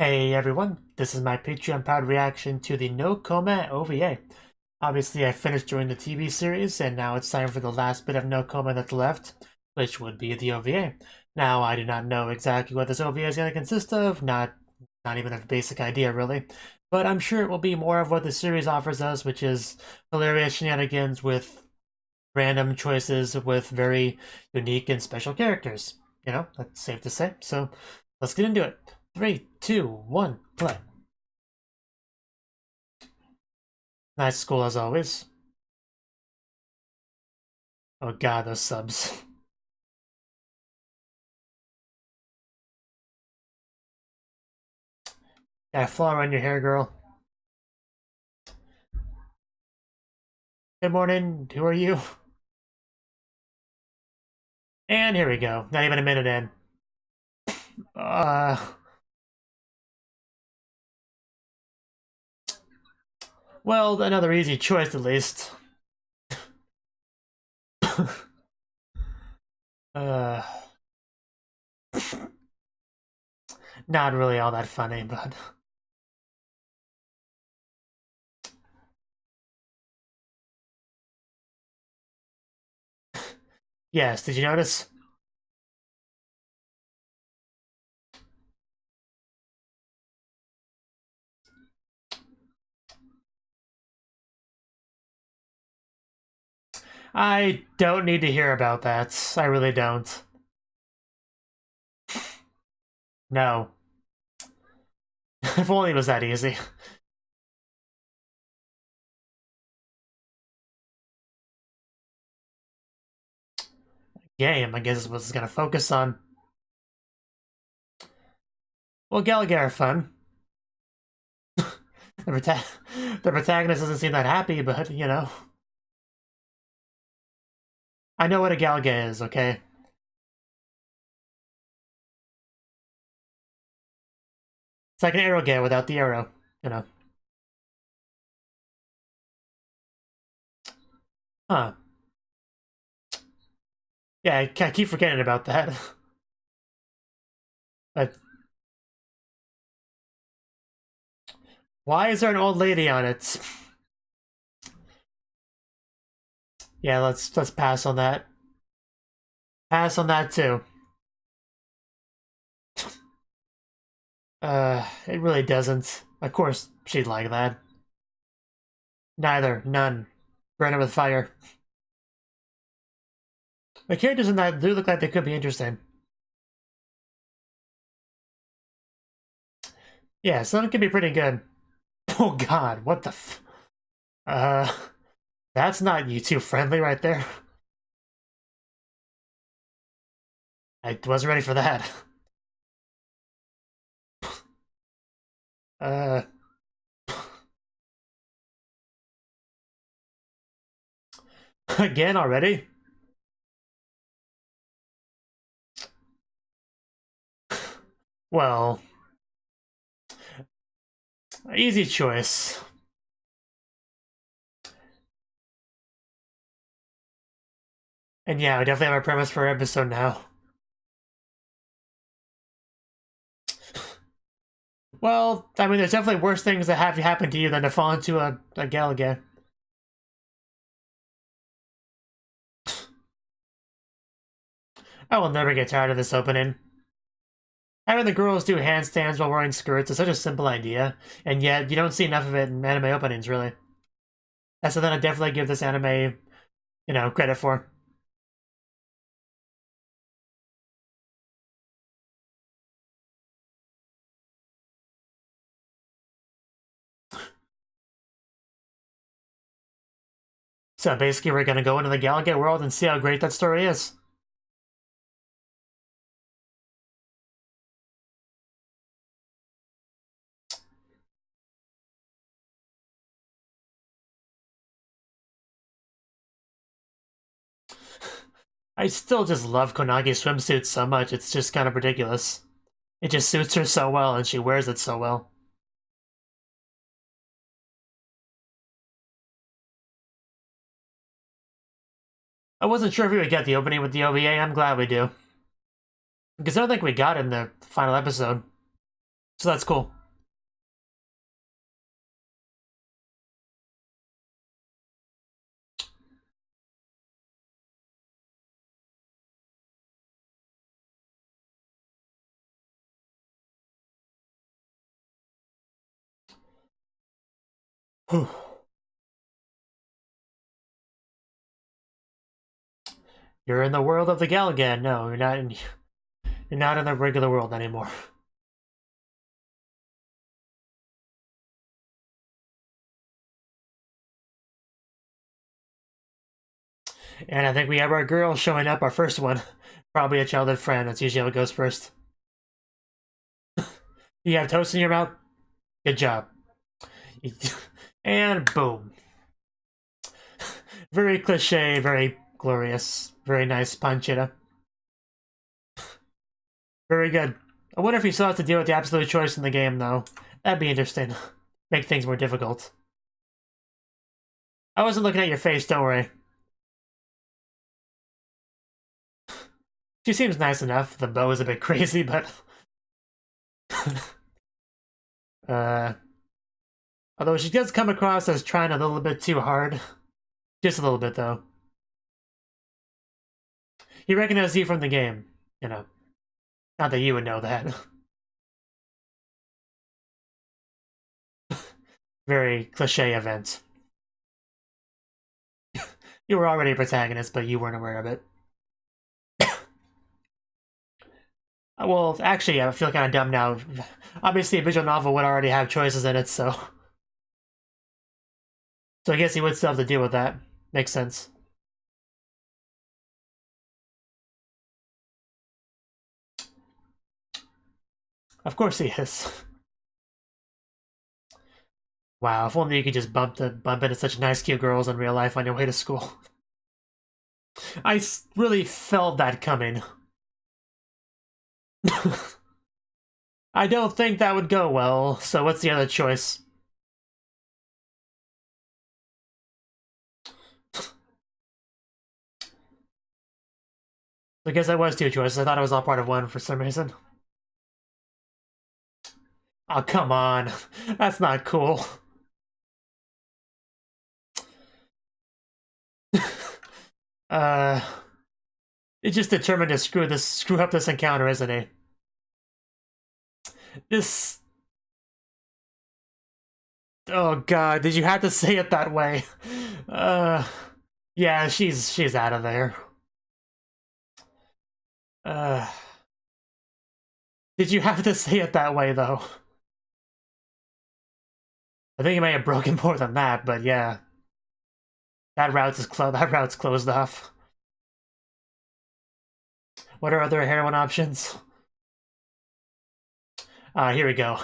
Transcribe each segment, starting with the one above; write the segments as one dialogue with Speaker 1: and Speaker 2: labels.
Speaker 1: Hey everyone, this is my Patreon proud reaction to the NouCome OVA. Obviously, I finished during the TV series, and now it's time for the last bit of NouCome that's left, which would be the OVA. Now, I do not know exactly what this OVA is going to consist of, not even a basic idea really, but I'm sure it will be more of what the series offers us, which is hilarious shenanigans with random choices with very unique and special characters. You know, that's safe to say. So, let's get into it. 3, 2, 1, play. Nice school as always. Oh god, those subs. Got a flower on your hair, girl. Good morning, who are you? And here we go. Not even a minute in. Well, another easy choice at least. Not really all that funny, but... Yes, did you notice? I don't need to hear about that. I really don't. No. If only it was that easy. Game, I guess is what it's gonna focus on. Well, Gallagher are fun. The protagonist doesn't seem that happy, but, you know. I know what a Gallagher is, okay? It's like an arrow gay without the arrow, you know. Huh. Yeah, I keep forgetting about that. But why is there an old lady on it? Yeah, let's pass on that. Pass on that too. It really doesn't. Of course she'd like that. Neither. None. Burn it with fire. The characters in that do look like they could be interesting. Yeah, some could be pretty good. Oh god, what the f... That's not YouTube friendly right there. I wasn't ready for that. Again already? Well... Easy choice. And yeah, we definitely have our premise for our episode now. Well, I mean, there's definitely worse things that have happened to you than to fall into a Galaga. I will never get tired of this opening. Having the girls do handstands while wearing skirts is such a simple idea, and yet you don't see enough of it in anime openings, really. That's something I definitely give this anime, you know, credit for. So basically, we're gonna go into the Galaga world and see how great that story is. I still just love Konagi's swimsuit so much, it's just kind of ridiculous. It just suits her so well, and she wears it so well. I wasn't sure if we would get the opening with the OVA, I'm glad we do. Because I don't think we got it in the final episode. So that's cool. You're in the world of the Galgan. No, you're not in. You're not in the regular world anymore. And I think we have our girl showing up, our first one. Probably a childhood friend. That's usually how it goes first. You have toast in your mouth? Good job. And boom. Very cliche, very glorious, very nice Panchita. Very good. I wonder if you still have to deal with the absolute choice in the game, though. That'd be interesting. Make things more difficult. I wasn't looking at your face, don't worry. She seems nice enough. The bow is a bit crazy, but... Although she does come across as trying a little bit too hard. Just a little bit, though. He recognized you from the game, you know. Not that you would know that. Very cliche event. You were already a protagonist, but you weren't aware of it. Well, actually, I feel kind of dumb now. Obviously, a visual novel would already have choices in it, so... So I guess he would still have to deal with that. Makes sense. Of course he is. Wow, if only you could just bump into such nice, cute girls in real life on your way to school. I really felt that coming. I don't think that would go well, so what's the other choice? I guess that was two choices. I thought it was all part of one for some reason. Oh, come on. That's not cool. He's just determined to screw up this encounter, isn't he? This... Oh god, did you have to say it that way? Yeah, she's out of there. Did you have to say it that way, though? I think you may have broken more than that, but yeah. That route's closed off. What are other heroine options? Here we go.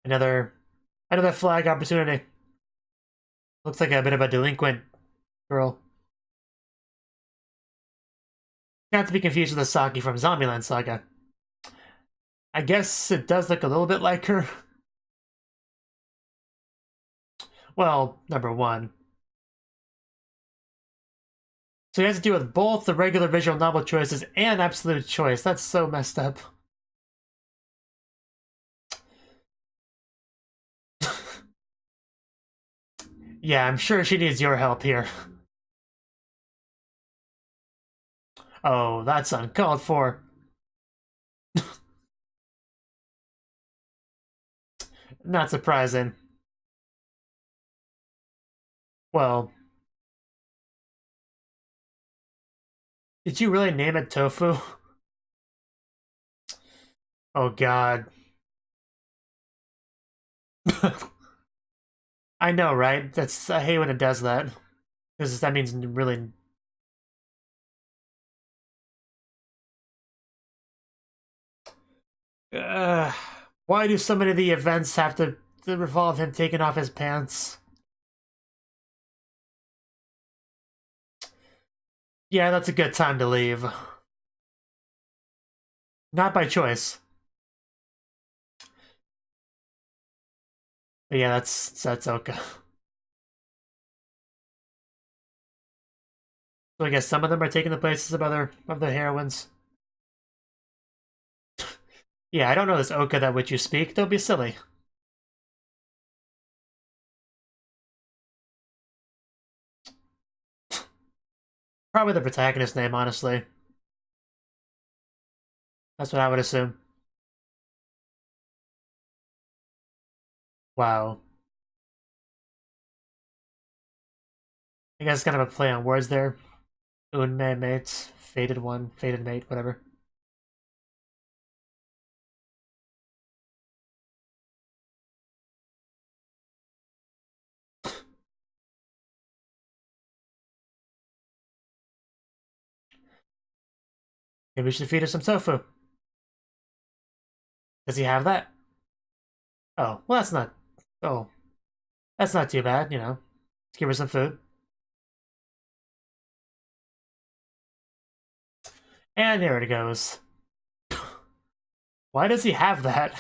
Speaker 1: Another flag opportunity. Looks like a bit of a delinquent girl. Not to be confused with the Saki from Zombieland Saga. I guess it does look a little bit like her. Well, number one. So he has to deal with both the regular visual novel choices and absolute choice. That's so messed up. Yeah, I'm sure she needs your help here. Oh, that's uncalled for. Not surprising. Well... Did you really name it Tofu? Oh god. I know, right? I hate when it does that. Because that means really... Why do so many of the events have to revolve him taking off his pants? Yeah, that's a good time to leave. Not by choice. But yeah, that's okay. So I guess some of them are taking the places of other heroines. Yeah, I don't know this Oka that which you speak. Don't be silly. Probably the protagonist's name, honestly. That's what I would assume. Wow. I guess it's kind of a play on words there. Unme mates, fated one, fated mate, whatever. Maybe we should feed her some tofu. Does he have that? Oh, well that's not... Oh. That's not too bad, you know. Let's give her some food. And there it goes. Why does he have that?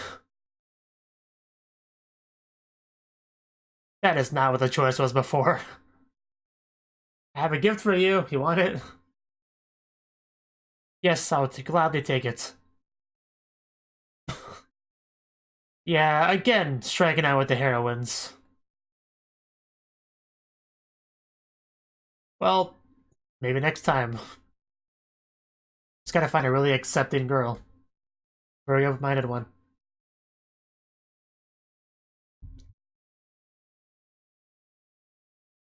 Speaker 1: That is not what the choice was before. I have a gift for you. You want it? Yes, I'll gladly take it. Yeah, again, striking out with the heroines. Well, maybe next time. Just gotta find a really accepting girl. Very open-minded one.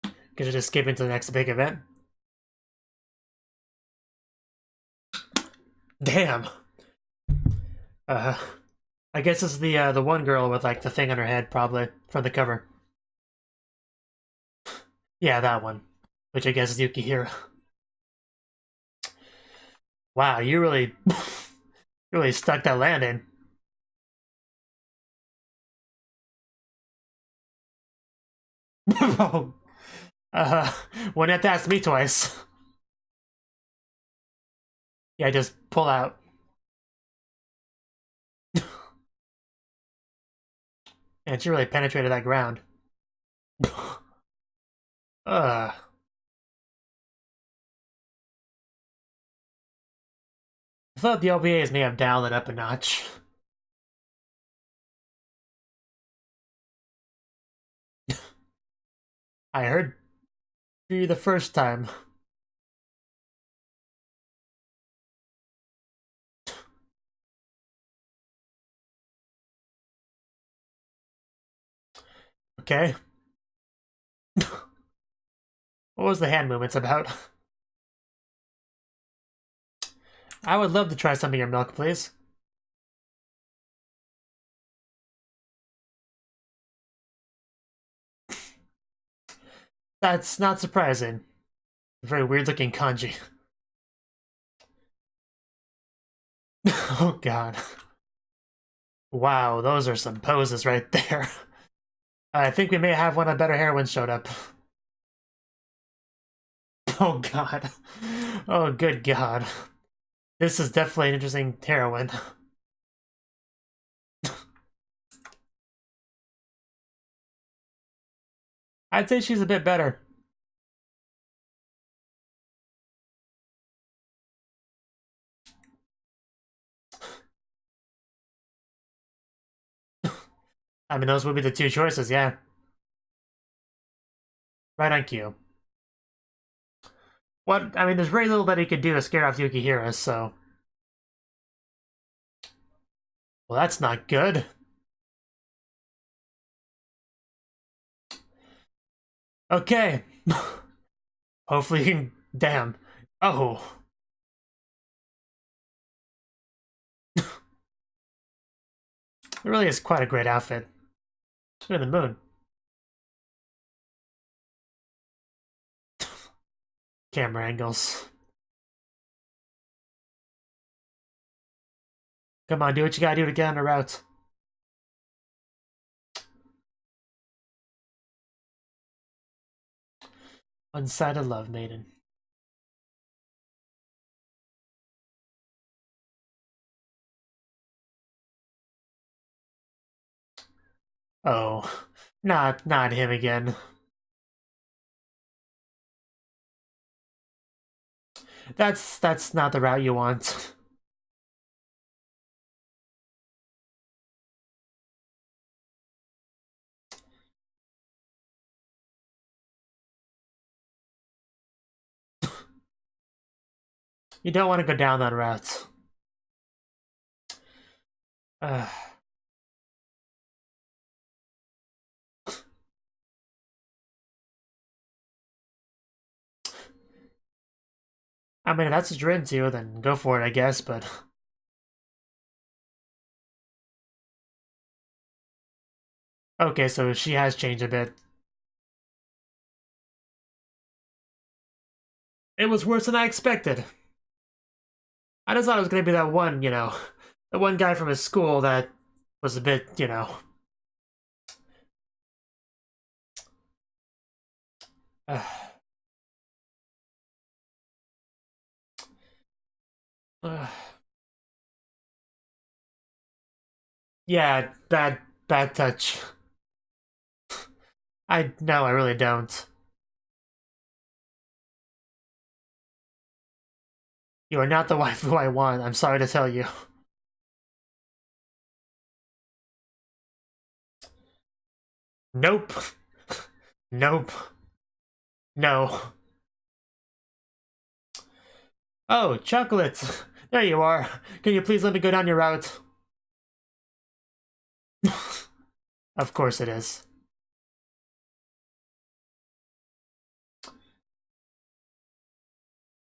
Speaker 1: Could you just skip into the next big event? Damn. I guess it's the one girl with like the thing on her head, probably from the cover. Yeah, that one, which I guess is Yukihiro. Wow, you really, really stuck that landing. Wouldn't have to ask me twice. Yeah, just pull out. And she really penetrated that ground. I thought the OVAs may have dialed it up a notch. I heard you the first time. Okay. What was the hand movements about? I would love to try some of your milk, please. That's not surprising. Very weird looking kanji. Oh god. Wow, those are some poses right there. I think we may have one of better heroines showed up. Oh god. Oh good god. This is definitely an interesting heroine. I'd say she's a bit better. I mean, those would be the two choices, yeah. Right on cue. What? I mean, there's very little that he could do to scare off Yukihira, so... Well, that's not good. Okay. Hopefully you can... Damn. Oh. It really is quite a great outfit. Look at the moon. Camera angles. Come on, do what you gotta do to get on the route. One-sided love maiden. Oh, not him again. That's not the route you want. You don't want to go down that route. I mean, if that's what you're into, then go for it, I guess, but... Okay, so she has changed a bit. It was worse than I expected. I just thought it was going to be that one, you know, the one guy from his school that was a bit, you know... Yeah, bad touch. No, I really don't. You are not the wife who I want, I'm sorry to tell you. Nope. Nope. No. Oh, chocolate! There you are. Can you please let me go down your route? Of course it is.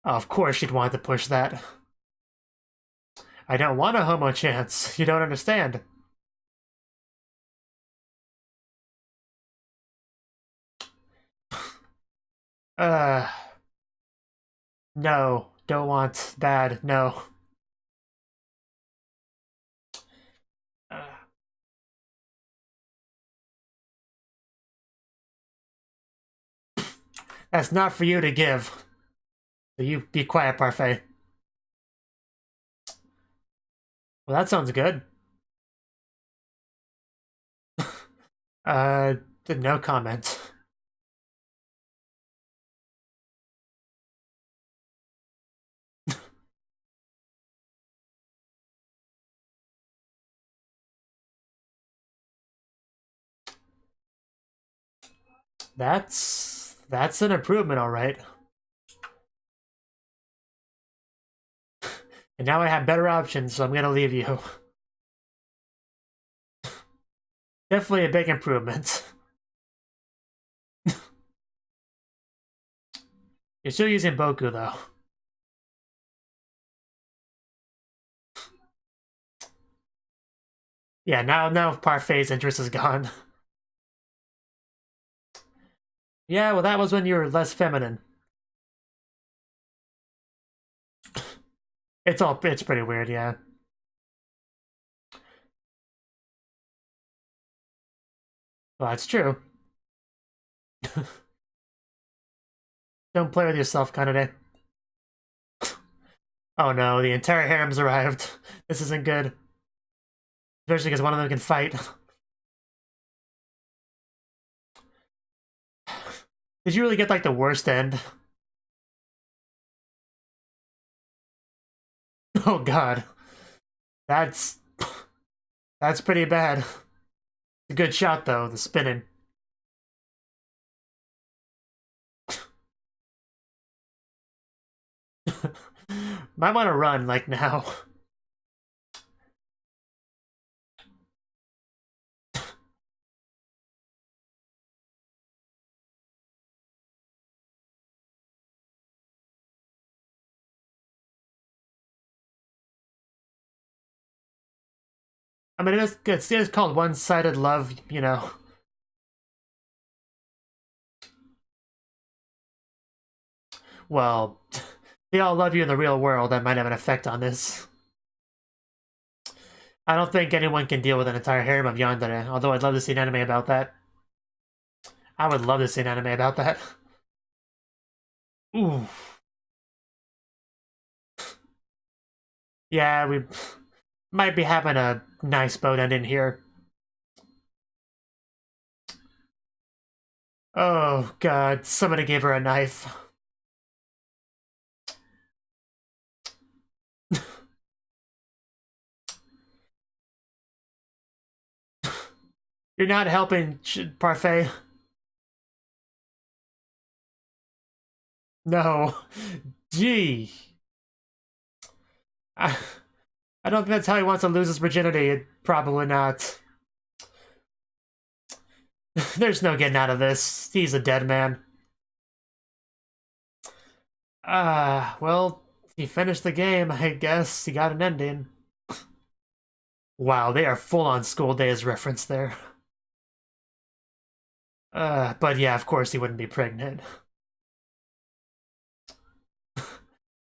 Speaker 1: Of course she'd want to push that. I don't want a homo chance. You don't understand. No. Don't want. Bad. No. That's not for you to give. So you be quiet, Parfait. Well, that sounds good. No comment. That's an improvement, all right. And now I have better options, so I'm gonna leave you. Definitely a big improvement. You're still using Boku, though. Yeah, now Parfait's interest is gone. Yeah, well, that was when you were less feminine. It's pretty weird, yeah. Well, that's true. Don't play with yourself, Kanade. Oh no, the entire harem's arrived. This isn't good. Especially because one of them can fight. Did you really get, like, the worst end? Oh god. That's pretty bad. It's a good shot, though, the spinning. Might want to run, like, now. I mean, it's called one-sided love, you know. Well, they all love you in the real world. That might have an effect on this. I don't think anyone can deal with an entire harem of yandere, although I'd love to see an anime about that. I would love to see an anime about that. Ooh. Yeah, we might be having a nice boat ending here. Oh god, somebody gave her a knife. You're not helping, Parfait. No. Gee. I don't think that's how he wants to lose his virginity. Probably not. There's no getting out of this. He's a dead man. Well, he finished the game, I guess. He got an ending. Wow, they are full on school days reference there. But yeah, of course he wouldn't be pregnant.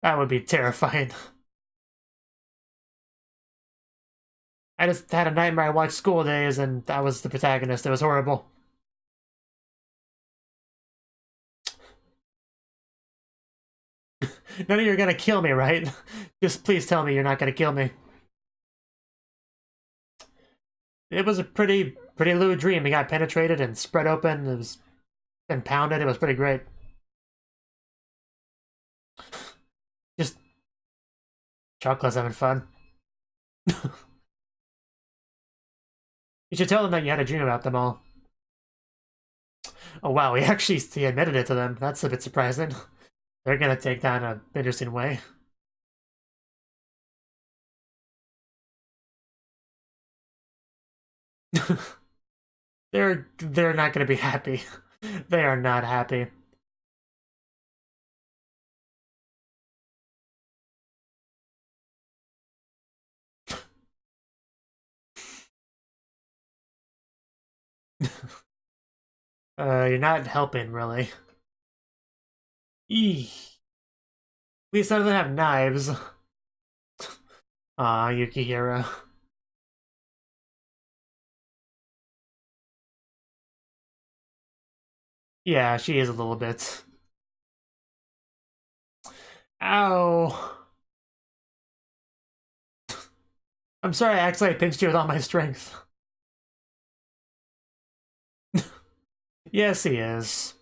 Speaker 1: That would be terrifying. I just had a nightmare. I watched School Days and I was the protagonist. It was horrible. None of you are gonna kill me, right? Just please tell me you're not gonna kill me. It was a pretty lewd dream. He got penetrated and spread open. It was and pounded. It was pretty great. Just Chocolate's having fun. You should tell them that you had a dream about them all. Oh wow, he admitted it to them. That's a bit surprising. They're gonna take that in an interesting way. They're not gonna be happy. They are not happy. You're not helping, really. Eee. At least none of them have knives. Aw, Yukihira. Yeah, she is a little bit. Ow. I'm sorry, I actually pinched you with all my strength. Yes, he is.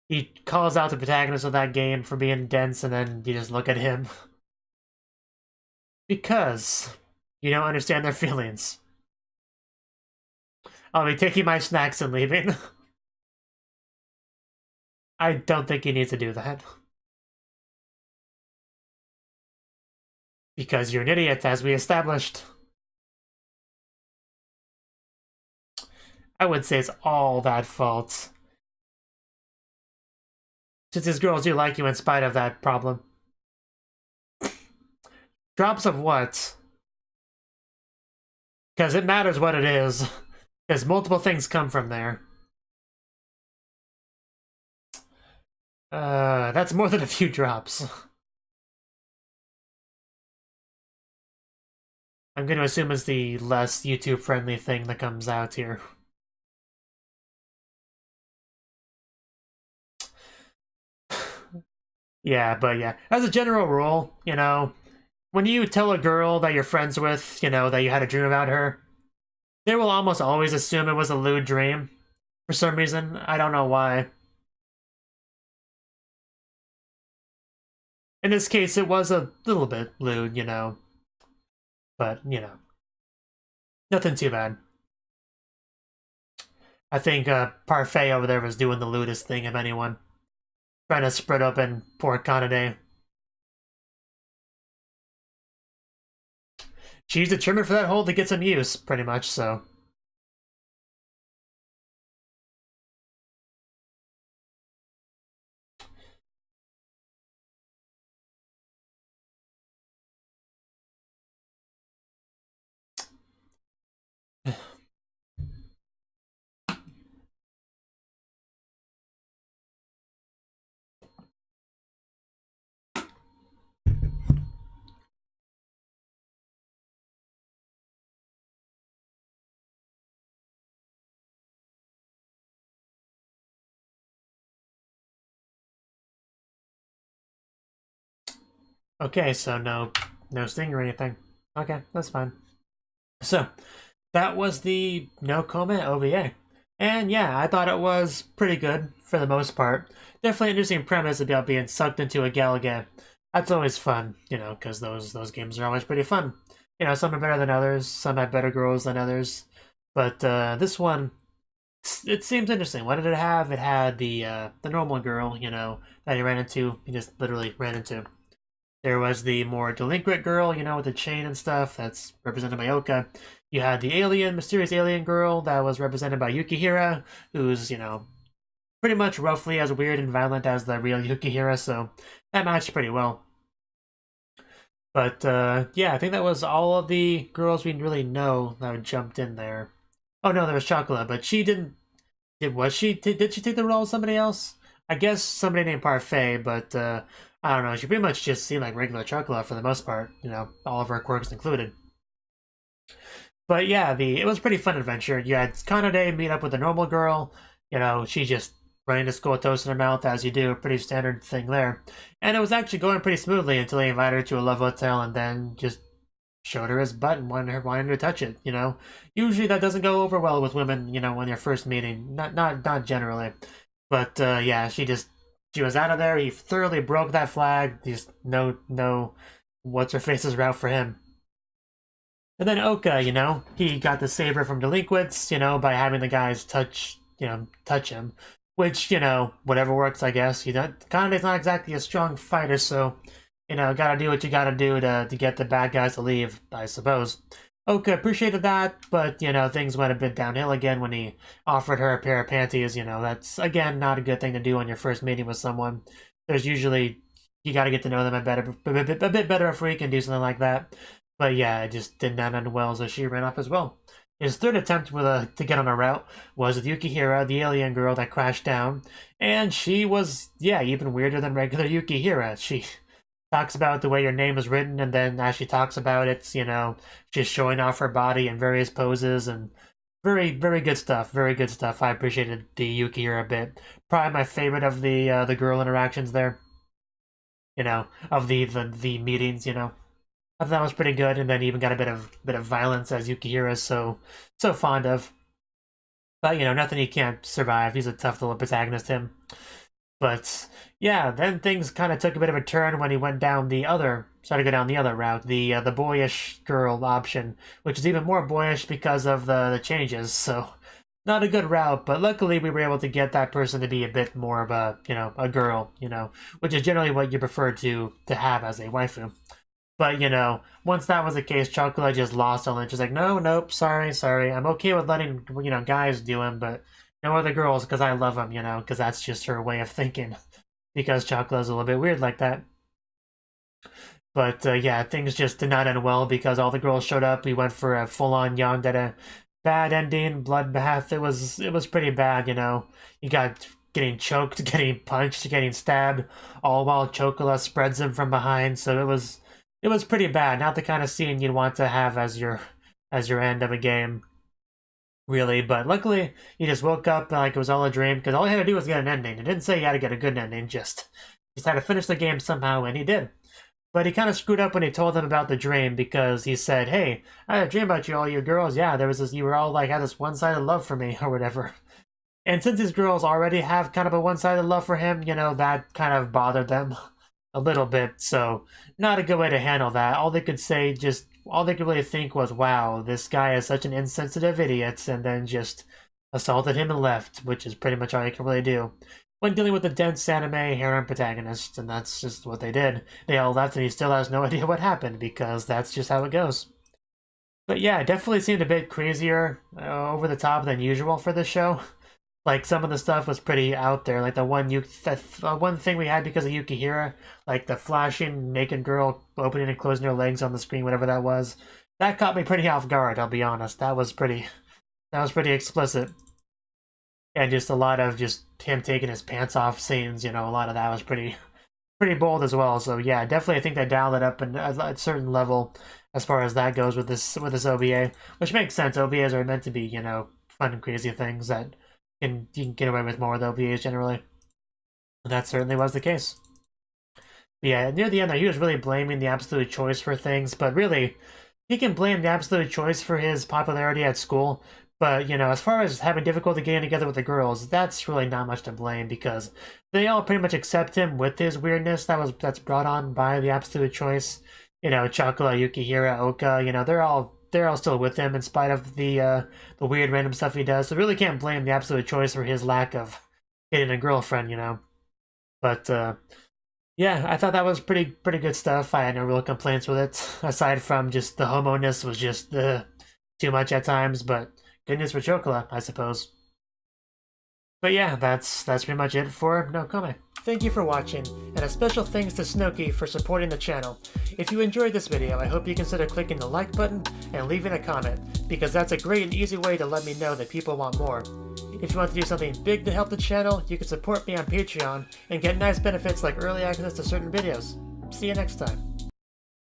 Speaker 1: He calls out the protagonist of that game for being dense, and then you just look at him. Because you don't understand their feelings. I'll be taking my snacks and leaving. I don't think he needs to do that. Because you're an idiot, as we established. I would say it's all that fault. Since these girls do like you in spite of that problem. Drops of what? Because it matters what it is. Because multiple things come from there. That's more than a few drops. I'm going to assume it's the less YouTube-friendly thing that comes out here. Yeah, but yeah. As a general rule, you know, when you tell a girl that you're friends with, you know, that you had a dream about her, they will almost always assume it was a lewd dream. For some reason. I don't know why. In this case, it was a little bit lewd, you know. But, you know. Nothing too bad. I think Parfait over there was doing the lewdest thing of anyone. Trying to spread open poor Kanade. She's determined for that hole to get some use, pretty much, so. Okay, so no sting or anything. Okay, that's fine. So, that was the NouCome OVA. And yeah, I thought it was pretty good for the most part. Definitely interesting premise about being sucked into a Galaga. That's always fun, you know, because those games are always pretty fun. You know, some are better than others, some have better girls than others. But this one, it seems interesting. What did it have? It had the normal girl, you know, that he ran into. He just literally ran into. There was the more delinquent girl, you know, with the chain and stuff, that's represented by Oka. You had the alien, mysterious alien girl, that was represented by Yukihira, who's, you know, pretty much roughly as weird and violent as the real Yukihira, so that matched pretty well. But, yeah, I think that was all of the girls we really know that jumped in there. Oh, no, there was Chocolate, but she didn't... Did she take the role of somebody else? I guess somebody named Parfait, but, I don't know, she pretty much just seemed like regular Chocolate for the most part, you know, all of her quirks included. But yeah, it was a pretty fun adventure. You had Kanade meet up with a normal girl, you know, she just running to school with toast in her mouth, as you do, pretty standard thing there. And it was actually going pretty smoothly until he invited her to a love hotel and then just showed her his butt and wanted her to touch it, you know. Usually that doesn't go over well with women, you know, when you're first meeting. Not generally. But yeah, she was out of there. He thoroughly broke that flag. Just no what's her face's route for him. And then Oka, you know, he got the saber from delinquents, you know, by having the guys touch him. Which, you know, whatever works, I guess. You know, Kanede's not exactly a strong fighter, so, you know, gotta do what you gotta do to get the bad guys to leave, I suppose. Oka appreciated that, but, you know, things went a bit downhill again when he offered her a pair of panties, you know. That's, again, not a good thing to do on your first meeting with someone. There's usually, you gotta get to know them a bit better before you can do something like that. But yeah, it just did not end well, so she ran off as well. His third attempt to get on a route was with Yukihira, the alien girl that crashed down, and she was, yeah, even weirder than regular Yukihira. She talks about the way your name is written, and then as she talks about it, you know, just showing off her body in various poses, and very, very good stuff, very good stuff. I appreciated the Yukihira bit. Probably my favorite of the girl interactions there. You know, of the meetings, you know. I thought that was pretty good, and then even got a bit of violence as Yukihira is so fond of. But you know, nothing he can't survive. He's a tough little protagonist, him. But yeah, then things kind of took a bit of a turn when he went down started to go down the other route, the boyish girl option, which is even more boyish because of the changes. So not a good route, but luckily we were able to get that person to be a bit more of a, you know, a girl, you know, which is generally what you prefer to have as a waifu. But, you know, once that was the case, Chocolate just lost all interest. Like, nope, sorry. I'm okay with letting, you know, guys do him, but no other girls because I love him, you know, because that's just her way of thinking. Because Chocolate's a little bit weird like that. But, yeah, things just did not end well because all the girls showed up. We went for a full-on yandere bad ending, bloodbath. It was pretty bad, you know. You got getting choked, getting punched, getting stabbed, all while Chocolate spreads him from behind, so it was pretty bad. Not the kind of scene you'd want to have as your end of a game, really. But luckily, he just woke up like it was all a dream, because all he had to do was get an ending. It didn't say he had to get a good ending, just had to finish the game somehow, and he did. But he kind of screwed up when he told them about the dream, because he said, "Hey, I had a dream about you, all you girls. Yeah, there was this. You were all like had this one-sided love for me, or whatever." And since these girls already have kind of a one-sided love for him, you know, that kind of bothered them a little bit, so not a good way to handle that. All they could really think was, wow, this guy is such an insensitive idiot, and then just assaulted him and left, which is pretty much all you can really do when dealing with a dense anime harem protagonist, and that's just what they did. They all left, and he still has no idea what happened, because that's just how it goes. But yeah, it definitely seemed a bit crazier, over the top than usual for this show. Like, some of the stuff was pretty out there. Like, the one thing we had because of Yukihira, like the flashing naked girl opening and closing her legs on the screen, whatever that was. That caught me pretty off guard, I'll be honest. That was pretty explicit. And just a lot of just him taking his pants off scenes, you know, a lot of that was pretty bold as well. So yeah, definitely I think they dialed it up at a certain level as far as that goes with this OVA, which makes sense. OVAs are meant to be, you know, fun and crazy things that you can get away with more with OVAs generally. And that certainly was the case. But yeah, near the end there, he was really blaming the Absolute Choice for things, but really, he can blame the Absolute Choice for his popularity at school, but, you know, as far as having difficulty getting together with the girls, that's really not much to blame, because they all pretty much accept him with his weirdness that's brought on by the Absolute Choice. You know, Chocolate, Yukihira, Oka, you know, they're all still with him in spite of the weird random stuff he does. So really can't blame the Absolute Choice for his lack of getting a girlfriend, you know. But Yeah, I thought that was pretty good stuff. I had no real complaints with it, aside from just the homo-ness was just too much at times, but good news for Chocola, I suppose. But yeah, that's pretty much it for NouCome. Thank you for watching, and a special thanks to Cnouki for supporting the channel. If you enjoyed this video, I hope you consider clicking the like button and leaving a comment, because that's a great and easy way to let me know that people want more. If you want to do something big to help the channel, you can support me on Patreon and get nice benefits like early access to certain videos. See you next time.